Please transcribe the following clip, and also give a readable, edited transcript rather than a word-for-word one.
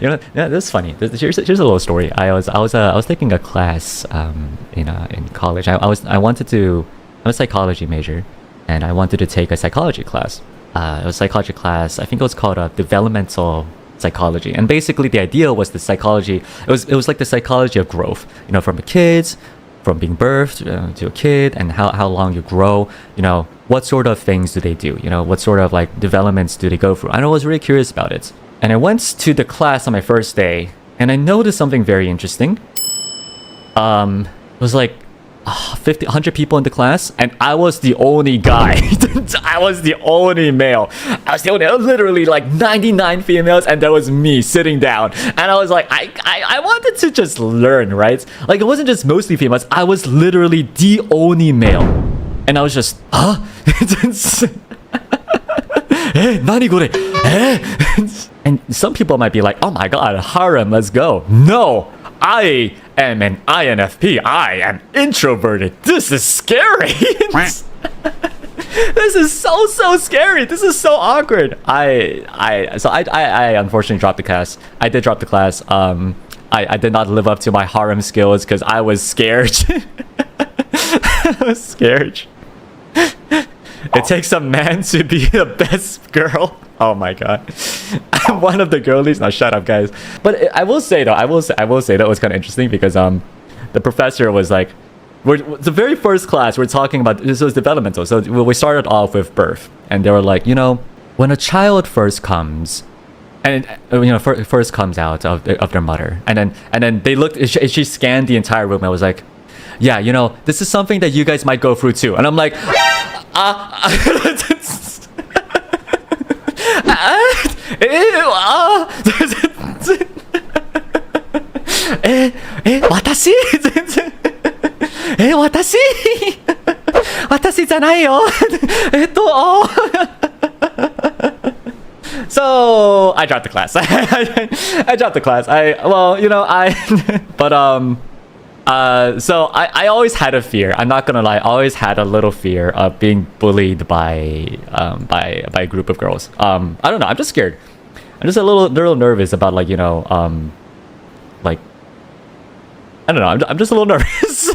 Yeah, this is funny. Here's a little story. I was taking a class in college. I wanted to. I'm a psychology major, and I wanted to take a psychology class. It was a psychology class. I think it was called developmental psychology, and basically the idea was the psychology. It was like the psychology of growth. From the kids, from being birthed to a kid, and how long you grow. What sort of things do they do? What sort of like developments do they go through? And I was really curious about it. And I went to the class on my first day, and I noticed something very interesting. It was like 100 people in the class, and I was the only guy. I was the only male. I was literally like 99 females, and there was me sitting down. And I was like, I wanted to just learn, right? Like, it wasn't just mostly females. I was literally the only male. And I was just, huh? Nani gore? And some people might be like, oh my god, harem, let's go. No, I am an INFP. I am introverted. This is scary. This is so scary. This is so awkward. I unfortunately dropped the class. I did drop the class. I did not live up to my harem skills because I was scared. I was scared. It takes a man to be the best girl. Oh my god. I'm one of the girlies. Now shut up, guys. But I will say though, I will say that was kind of interesting because the professor was like, the very first class we're talking about, this was developmental. So we started off with birth, and they were like, when a child first comes, and first comes out of their mother, and then they looked, she scanned the entire room and was like, yeah, this is something that you guys might go through too. And I'm like, watashi? 私じゃないよ。So I dropped the class. I dropped the class. So I always had a fear. I'm not gonna lie. I always had a little fear of being bullied by a group of girls. I don't know. I'm just scared. I'm just a little nervous about like I don't know. I'm just a little nervous.